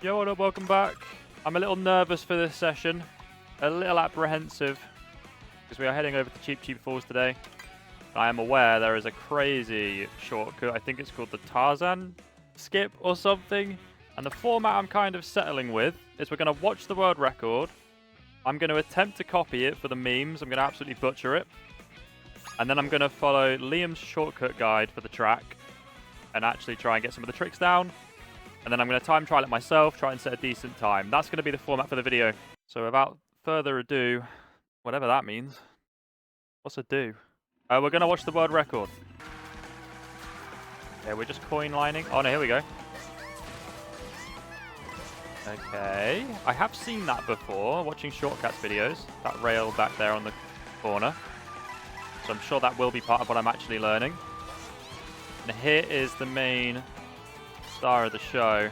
Yo, what up? Welcome back. I'm a little nervous for this session, a little apprehensive, because we are heading over to Cheep Cheep Falls today. I am aware there is a crazy shortcut. I think it's called the Tarzan skip or something. And the format I'm kind of settling with is we're going to watch the world record. I'm going to attempt to copy it for the memes. I'm going to absolutely butcher it. And then I'm going to follow Liam's shortcut guide for the track and actually try and get some of the tricks down. And then I'm going to time trial it myself, try and set a decent time. That's going to be the format for the video. So without further ado, whatever that means. What's a do? We're going to watch the world record. Yeah, we're just coin lining. Oh no, here we go. Okay. I have seen that before, watching Shortcuts videos. That rail back there on the corner. So I'm sure that will be part of what I'm actually learning. And here is the main star of the show.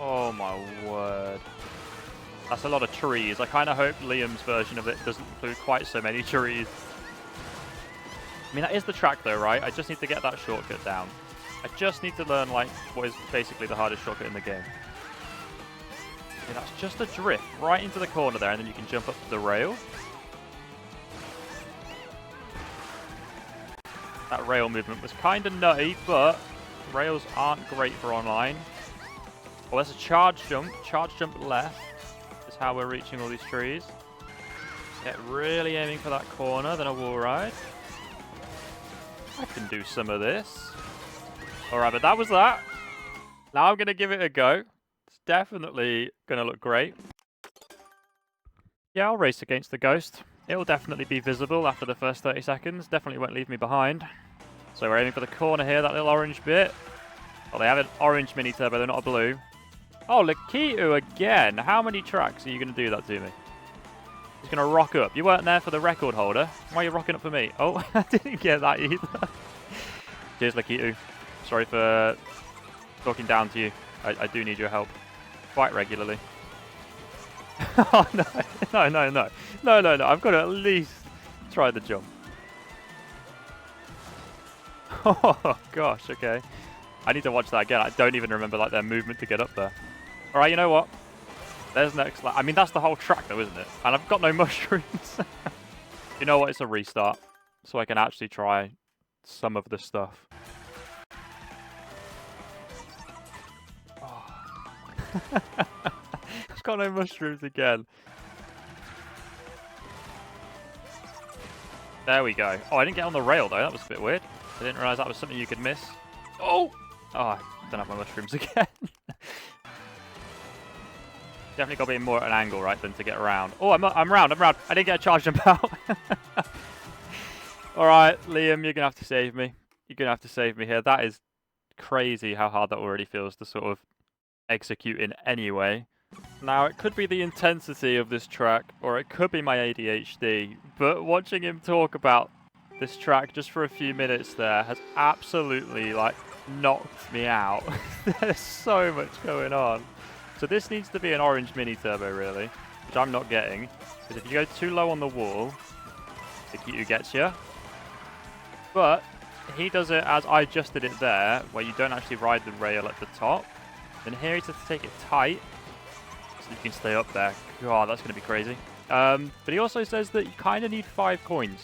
Oh my word. That's a lot of trees. I kind of hope Liam's version of it doesn't include quite so many trees. I mean, that is the track though, right? I just need to get that shortcut down. I just need to learn, like, what is basically the hardest shortcut in the game. Okay, that's just a drift right into the corner there, and then you can jump up to the rail. That rail movement was kind of nutty, but rails aren't great for online. Oh, there's a charge jump. Charge jump left is how we're reaching all these trees. Get really aiming for that corner, then a wall ride. I can do some of this. Alright, but that was that. Now I'm going to give it a go. It's definitely going to look great. Yeah, I'll race against the ghost. It'll definitely be visible after the first 30 seconds. Definitely won't leave me behind. So we're aiming for the corner here, that little orange bit. Oh, they have an orange mini turbo, they're not a blue. Oh, Lakitu again. How many tracks are you going to do that to me? He's going to rock up. You weren't there for the record holder. Why are you rocking up for me? Oh, I didn't get that either. Cheers, Lakitu. Sorry for talking down to you. I do need your help quite regularly. Oh, no. No. I've got to at least try the jump. Oh, gosh, okay. I need to watch that again. I don't even remember, like, their movement to get up there. All right, you know what? There's next lap. I mean, that's the whole track, though, isn't it? And I've got no mushrooms. You know what? It's a restart. So I can actually try some of the stuff. Oh. I've got no mushrooms again. There we go. Oh, I didn't get on the rail, though. That was a bit weird. I didn't realise that was something you could miss. Oh! Oh, I don't have my mushrooms again. Definitely got to be more at an angle, right, than to get around. Oh, I'm round. I didn't get a charge jump out. All right, Liam, you're going to have to save me. You're going to have to save me here. That is crazy how hard that already feels to sort of execute in any way. Now, it could be the intensity of this track, or it could be my ADHD, but watching him talk about this track just for a few minutes there has absolutely, like, knocked me out. There's so much going on. So this needs to be an orange mini turbo, really, which I'm not getting. Because if you go too low on the wall, Lakitu gets you. But he does it as I just did it there, where you don't actually ride the rail at the top. Then here he has to take it tight, so you can stay up there. God, that's going to be crazy. But he also says that you kind of need 5 coins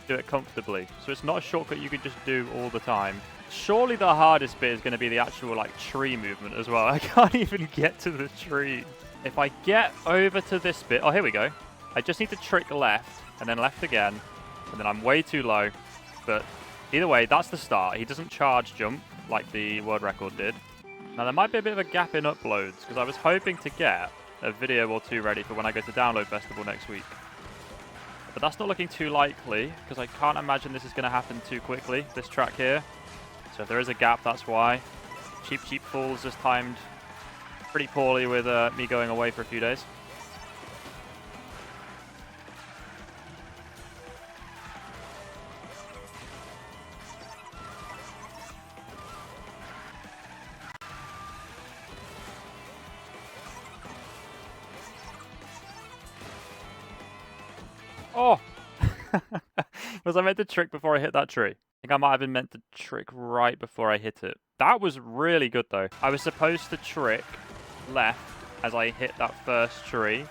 to do it comfortably. So it's not a shortcut you can just do all the time. Surely the hardest bit is going to be the actual, like, tree movement as well. I can't even get to the tree. If I get over to this bit... Oh, here we go. I just need to trick left, and then left again. And then I'm way too low. But either way, that's the start. He doesn't charge jump like the world record did. Now, there might be a bit of a gap in uploads, because I was hoping to get a video or 2 ready for when I go to Download Festival next week. But that's not looking too likely, because I can't imagine this is going to happen too quickly, this track here. So if there is a gap, that's why. Cheep Cheep Falls is timed pretty poorly with me going away for a few days. Oh! Was I meant to trick before I hit that tree? I think I might have been meant to trick right before I hit it. That was really good, though. I was supposed to trick left as I hit that first tree,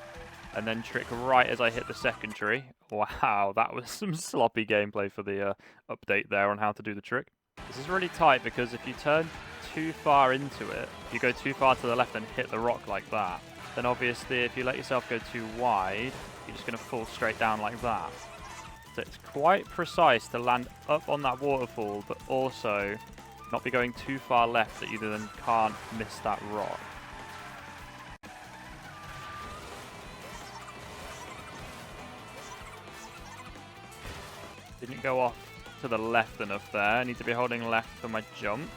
and then trick right as I hit the second tree. Wow, that was some sloppy gameplay for the update there on how to do the trick. This is really tight because if you turn too far into it, you go too far to the left and hit the rock like that, then obviously if you let yourself go too wide, you're just going to fall straight down like that. So it's quite precise to land up on that waterfall, but also not be going too far left that you then can't miss that rock. Didn't go off to the left enough there. I need to be holding left for my jump.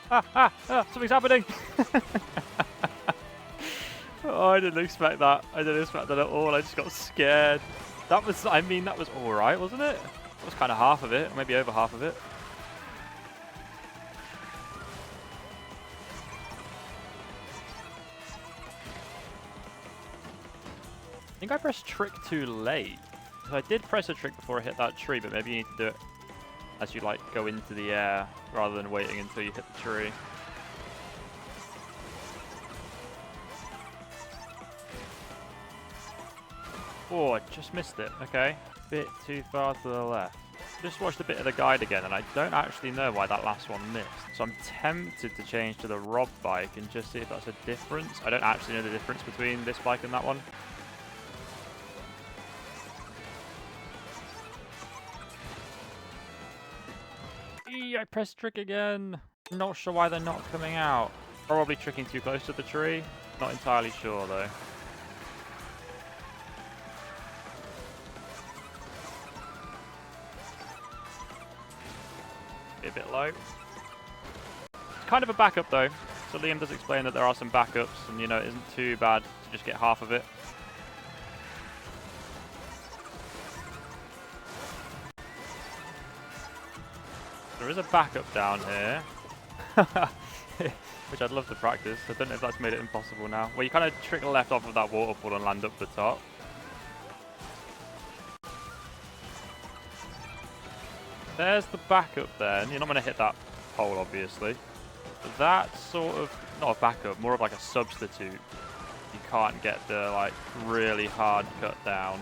Something's happening! Oh, I didn't expect that. I didn't expect that at all. I just got scared. That was, I mean, that was alright, wasn't it? That was kind of half of it, maybe over half of it. I think I pressed trick too late. So I did press a trick before I hit that tree, but maybe you need to do it as you like go into the air rather than waiting until you hit the tree. Oh, I just missed it. Okay. Bit too far to the left. Just watched a bit of the guide again, and I don't actually know why that last one missed. So I'm tempted to change to the Rob bike and just see if that's a difference. I don't actually know the difference between this bike and that one. I pressed trick again. Not sure why they're not coming out. Probably tricking too close to the tree. Not entirely sure though. Be a bit low. It's kind of a backup though. So Liam does explain that there are some backups and you know it isn't too bad to just get half of it. There is a backup down here, which I'd love to practice. I don't know if that's made it impossible now. Well, you kind of trick left off of that waterfall and land up the top. There's the backup then. You're not going to hit that pole, obviously. But that's sort of, not a backup, more of like a substitute. You can't get the like really hard cut down.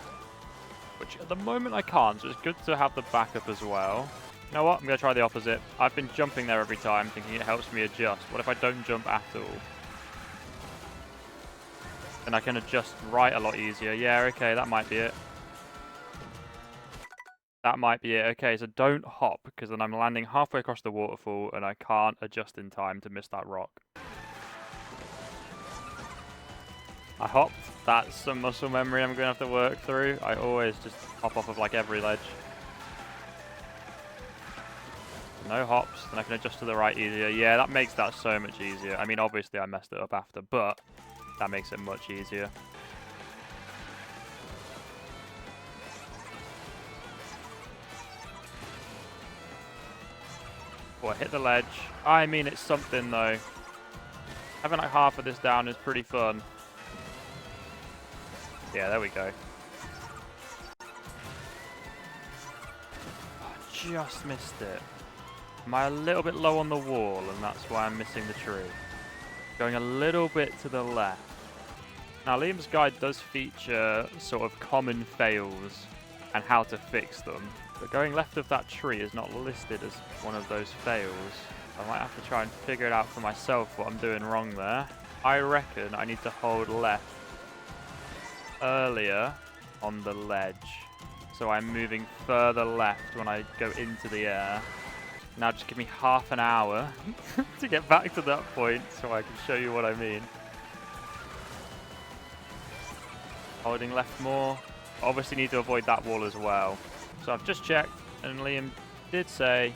Which at the moment I can't, so it's good to have the backup as well. You know what? I'm going to try the opposite. I've been jumping there every time, thinking it helps me adjust. What if I don't jump at all? Then I can adjust right a lot easier. Yeah, okay, that might be it. That might be it. Okay, so don't hop, because then I'm landing halfway across the waterfall, and I can't adjust in time to miss that rock. I hopped. That's some muscle memory I'm going to have to work through. I always just hop off of like every ledge. No hops, then I can adjust to the right easier. Yeah, that makes that so much easier. I mean, obviously I messed it up after, but that makes it much easier. Oh, I hit the ledge. I mean, it's something though. Having like half of this down is pretty fun. Yeah, there we go. Oh, just missed it. Am I a little bit low on the wall, and that's why I'm missing the tree? Going a little bit to the left. Now, Liam's guide does feature sort of common fails and how to fix them, but going left of that tree is not listed as one of those fails. I might have to try and figure it out for myself what I'm doing wrong there. I reckon I need to hold left earlier on the ledge, so I'm moving further left when I go into the air. Now just give me half an hour to get back to that point so I can show you what I mean. Holding left more. Obviously need to avoid that wall as well. So I've just checked and Liam did say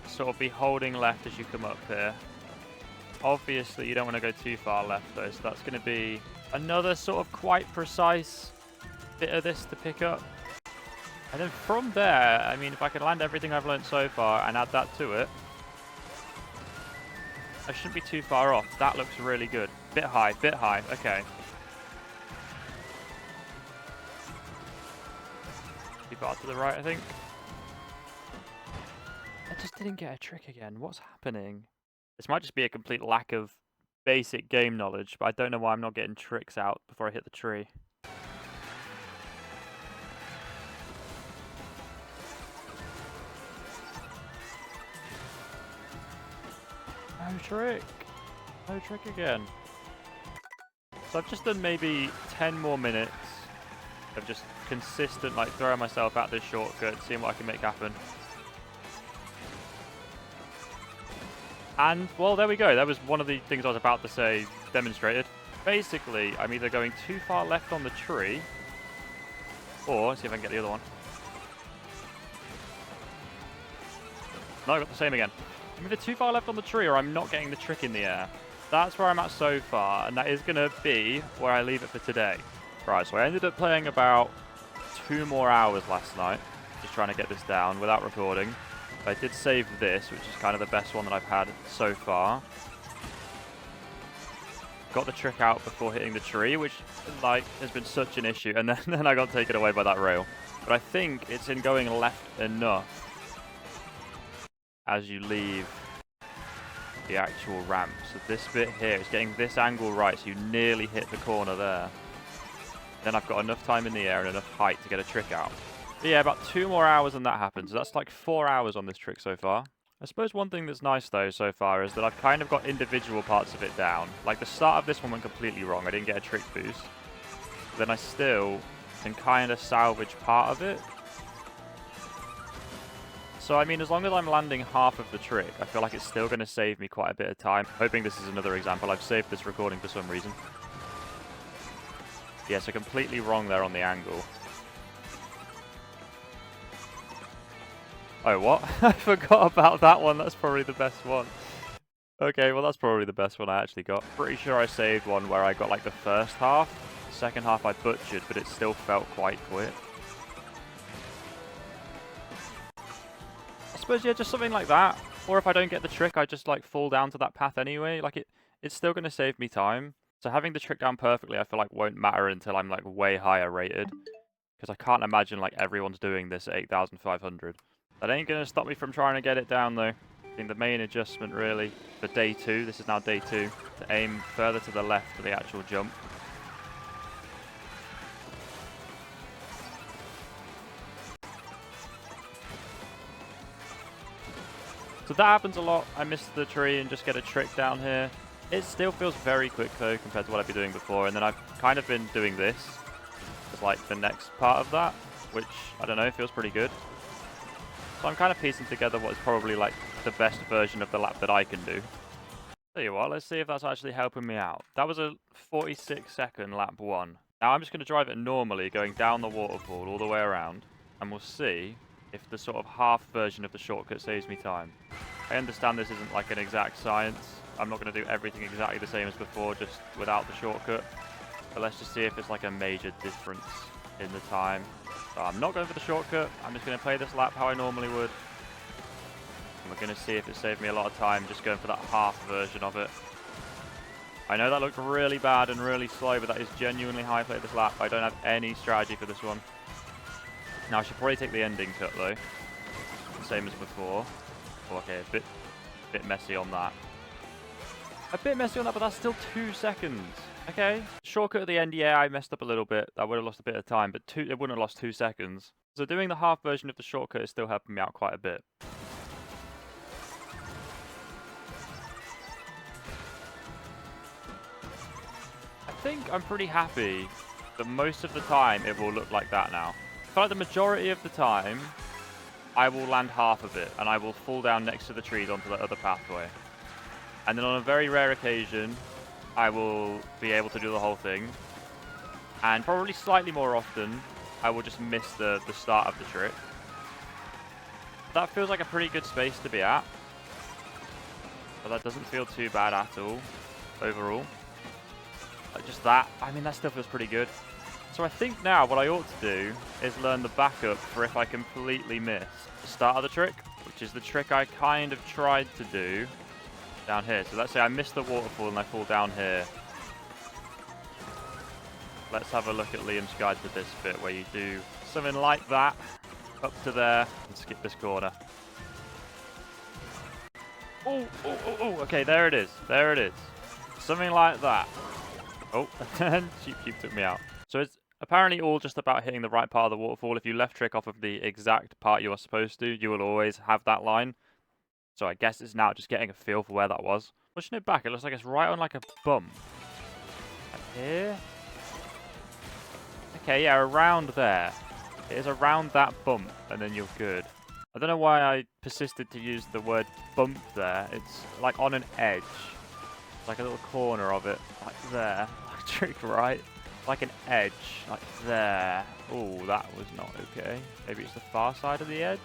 sort of be holding left as you come up here. Obviously you don't want to go too far left though, so that's going to be another sort of quite precise bit of this to pick up. And then from there, I mean, if I can land everything I've learned so far and add that to it, I shouldn't be too far off. That looks really good. Bit high, okay. Too far to the right, I think. I just didn't get a trick again. What's happening? This might just be a complete lack of basic game knowledge, but I don't know why I'm not getting tricks out before I hit the tree. No trick. No trick again. So I've just done maybe 10 more minutes of just consistent, like, throwing myself at this shortcut, seeing what I can make happen. And, well, there we go. That was one of the things I was about to say demonstrated. Basically, I'm either going too far left on the tree, or, let's see if I can get the other one. No, I got the same again. I'm either too far left on the tree, or I'm not getting the trick in the air. That's where I'm at so far, and that is going to be where I leave it for today. Right, so I ended up playing about 2 more hours last night, just trying to get this down without recording. I did save this, which is kind of the best one that I've had so far. Got the trick out before hitting the tree, which, like, has been such an issue, and then I got taken away by that rail. But I think it's in going left enough as you leave the actual ramp. So this bit here is getting this angle right, so you nearly hit the corner there. Then I've got enough time in the air and enough height to get a trick out. But yeah, about 2 more hours and that happens. So that's like 4 hours on this trick so far. I suppose one thing that's nice though so far is that I've kind of got individual parts of it down. Like the start of this one went completely wrong. I didn't get a trick boost. But then I still can kind of salvage part of it. So, I mean, as long as I'm landing half of the trick, I feel like it's still going to save me quite a bit of time. Hoping this is another example. I've saved this recording for some reason. Yeah, so completely wrong there on the angle. Oh, what? I forgot about that one. That's probably the best one. Okay, well, that's probably the best one I actually got. Pretty sure I saved one where I got, like, the first half. The second half I butchered, but it still felt quite quick. I suppose, yeah, just something like that. Or if I don't get the trick, I just, like, fall down to that path anyway. Like, it's still going to save me time. So having the trick down perfectly, I feel like won't matter until I'm, like, way higher rated. Because I can't imagine, like, everyone's doing this at 8,500. That ain't going to stop me from trying to get it down, though. I think the main adjustment, really, for day 2, this is now day 2, to aim further to the left for the actual jump. So that happens a lot. I miss the tree and just get a trick down here. It still feels very quick, though, compared to what I've been doing before. And then I've kind of been doing this as, like, the next part of that, which, I don't know, feels pretty good. So I'm kind of piecing together what is probably, like, the best version of the lap that I can do. Tell you what, let's see if that's actually helping me out. That was a 46-second lap 1. Now I'm just going to drive it normally, going down the waterfall all the way around. And we'll see if the sort of half version of the shortcut saves me time. I understand this isn't like an exact science. I'm not going to do everything exactly the same as before, just without the shortcut. But let's just see if it's like a major difference in the time. So I'm not going for the shortcut. I'm just going to play this lap how I normally would. And we're going to see if it saved me a lot of time just going for that half version of it. I know that looked really bad and really slow, but that is genuinely how I played this lap. I don't have any strategy for this one. Now I should probably take the ending cut though. Same as before. Oh, okay, a bit messy on that. A bit messy on that, but that's still 2 seconds. Okay. Shortcut at the end, yeah, I messed up a little bit. I would have lost a bit of time, but it wouldn't have lost 2 seconds. So doing the half version of the shortcut is still helping me out quite a bit. I think I'm pretty happy that most of the time it will look like that now. I feel like the majority of the time, I will land half of it, and I will fall down next to the trees onto the other pathway. And then on a very rare occasion, I will be able to do the whole thing. And probably slightly more often, I will just miss the start of the trick. That feels like a pretty good space to be at. But that doesn't feel too bad at all, overall. Like just that, I mean, that still feels pretty good. So I think now what I ought to do is learn the backup for if I completely miss the start of the trick, which is the trick I kind of tried to do down here. So let's say I miss the waterfall and I fall down here. Let's have a look at Liam's guide to this bit where you do something like that. Up to there and skip this corner. Oh, oh, oh, oh. Okay, there it is. There it is. Something like that. Oh, and Cheep Cheep took me out. So it's apparently all just about hitting the right part of the waterfall. If you left trick off of the exact part you are supposed to, you will always have that line. So I guess it's now just getting a feel for where that was. Pushing it back, it looks like it's right on like a bump. Like here? Okay, yeah, around there. It is around that bump, and then you're good. I don't know why I persisted to use the word bump there. It's like on an edge. It's like a little corner of it, like there. Like trick right. Like an edge, like there. Oh, that was not okay. Maybe it's the far side of the edge?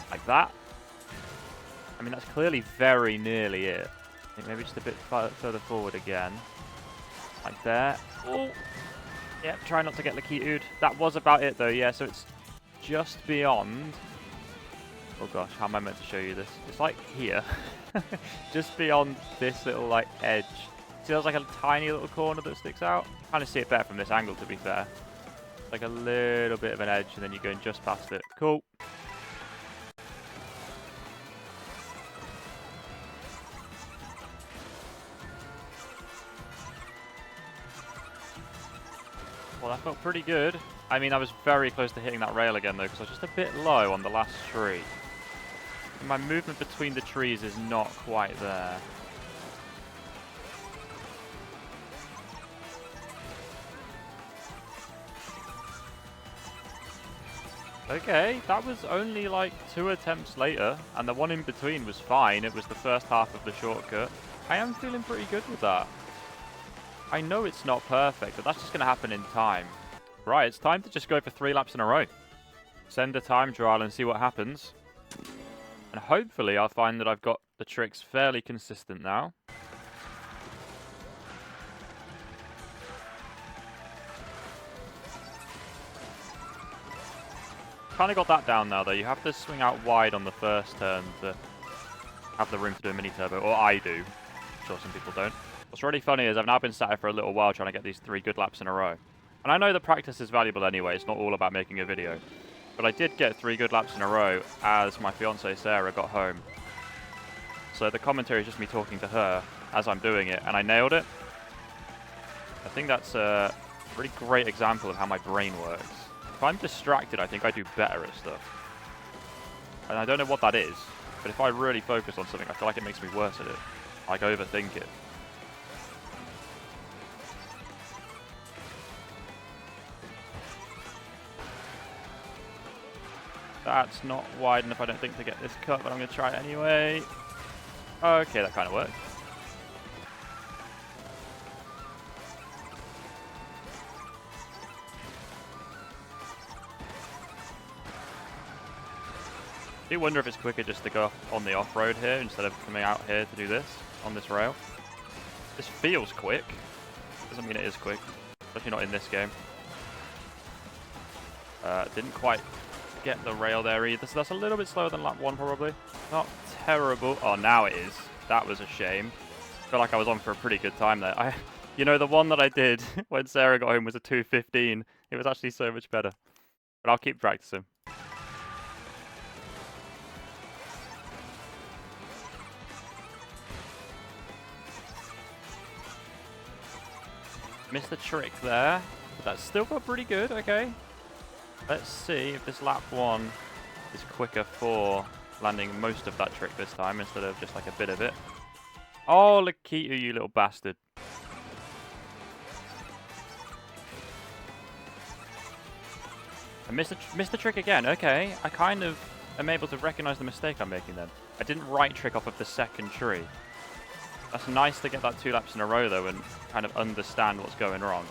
Like that? I mean, that's clearly very nearly it. I think maybe just a bit further forward again. Like there. Oh! Yeah, try not to get Lakitu'd. That was about it though, yeah, so it's just beyond... Oh gosh, how am I meant to show you this? It's like here. Just beyond this little like edge. See, there's like a tiny little corner that sticks out. Kind of see it better from this angle, to be fair. Like a little bit of an edge, and then you're going just past it. Cool. Well, that felt pretty good. I mean, I was very close to hitting that rail again, though, because I was just a bit low on the last tree. And my movement between the trees is not quite there. Okay, that was only like 2 attempts later, and the one in between was fine. It was the first half of the shortcut. I am feeling pretty good with that. I know it's not perfect, but that's just going to happen in time. Right, it's time to just go for 3 laps in a row. Send a time trial and see what happens. And hopefully I'll find that I've got the tricks fairly consistent now. Kind of got that down now though. You have to swing out wide on the first turn to have the room to do a mini turbo, or I do. I'm sure some people don't. What's really funny is I've now been sat here for a little while trying to get these 3 good laps in a row. And I know the practice is valuable anyway, it's not all about making a video. But I did get 3 good laps in a row as my fiancée Sarah got home. So the commentary is just me talking to her as I'm doing it, and I nailed it. I think that's a really great example of how my brain works. If I'm distracted, I think I do better at stuff. And I don't know what that is, but if I really focus on something, I feel like it makes me worse at it. Like overthink it. That's not wide enough, I don't think, to get this cut, but I'm going to try it anyway. Okay, that kind of worked. I do wonder if it's quicker just to go on the off-road here instead of coming out here to do this on this rail. This feels quick. Doesn't mean it is quick, especially not in this game. Didn't quite get the rail there either, so that's a little bit slower than lap 1 probably. Not terrible. Oh, now it is. That was a shame. I feel like I was on for a pretty good time there. You know, the one that I did when Sarah got home was a 2:15. It was actually so much better. But I'll keep practicing. Missed the trick there, but that's still got pretty good, okay. Let's see if this lap 1 is quicker for landing most of that trick this time instead of just like a bit of it. Oh, Lakitu, you little bastard. I missed the trick again, okay. I kind of am able to recognize the mistake I'm making then. I didn't right trick off of the second tree. That's nice to get that 2 laps in a row though and kind of understand what's going wrong.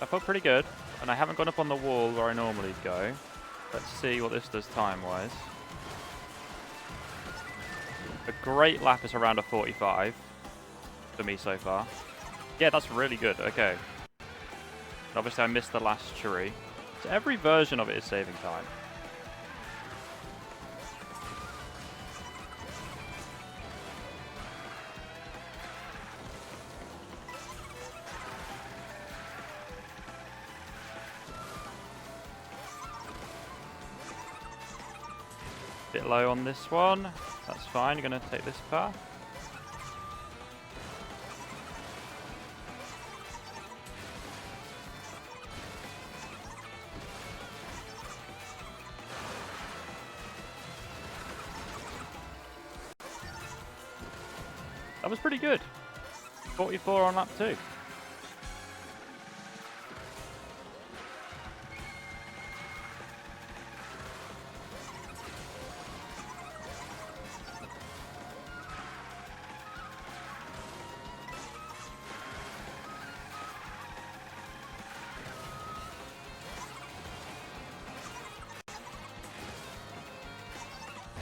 felt pretty good, and I haven't gone up on the wall where I normally go. Let's see what this does time-wise. A great lap is around a 45 for me so far. Yeah, that's really good. Okay. And obviously, I missed the last tree. So every version of it is saving time. Bit low on this one. That's fine. You're going to take this path. That was pretty good. 44 on lap 2.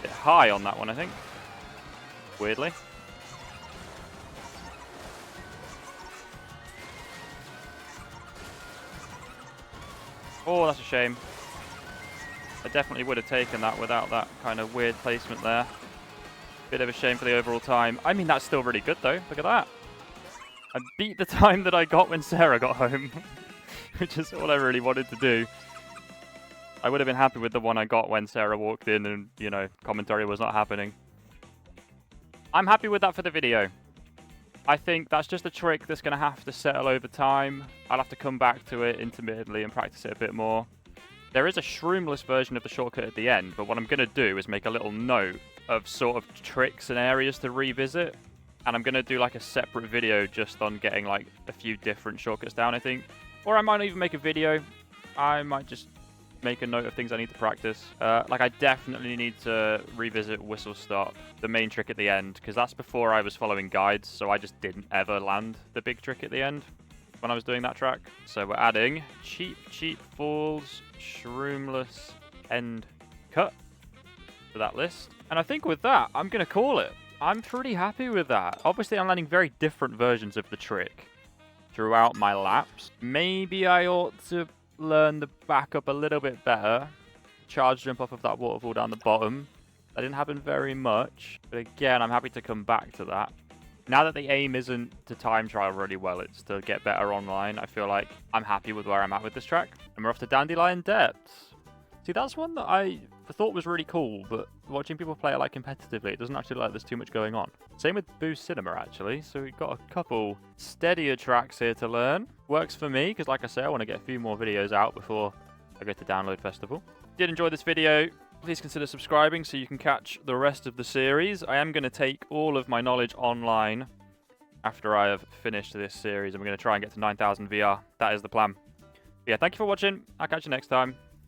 Bit high on that one, I think. Weirdly. Oh, that's a shame. I definitely would have taken that without that kind of weird placement there. Bit of a shame for the overall time. I mean, that's still really good, though. Look at that. I beat the time that I got when Sarah got home, which is all I really wanted to do. I would have been happy with the one I got when Sarah walked in and, you know, commentary was not happening. I'm happy with that for the video. I think that's just a trick that's going to have to settle over time. I'll have to come back to it intermittently and practice it a bit more. There is a shroomeless version of the shortcut at the end, but what I'm going to do is make a little note of sort of tricks and areas to revisit. And I'm going to do like a separate video just on getting like a few different shortcuts down, I think. Or I might not even make a video. I might just make a note of things I need to practice. Like I definitely need to revisit whistle stop, the main trick at the end, because that's before I was following guides, so I just didn't ever land the big trick at the end when I was doing that track. So we're adding Cheep Cheep Falls Shroomeless End Cut to that list. And I think with that, I'm going to call it. I'm pretty happy with that. Obviously, I'm landing very different versions of the trick throughout my laps. Maybe I ought to learn the backup a little bit better. Charge jump off of that waterfall down the bottom. That didn't happen very much. But again, I'm happy to come back to that. Now that the aim isn't to time trial really well, it's to get better online, I feel like I'm happy with where I'm at with this track. And we're off to Dandelion Depths. See, that's one that I thought was really cool, but watching people play it like competitively, it doesn't actually look like there's too much going on. Same with Boost Cinema, actually. So we've got a couple steadier tracks here to learn. Works for me, because like I say, I want to get a few more videos out before I go to Download Festival. If you did enjoy this video, please consider subscribing so you can catch the rest of the series. I am going to take all of my knowledge online after I have finished this series, and we're going to try and get to 9,000 VR. That is the plan. But yeah, thank you for watching. I'll catch you next time.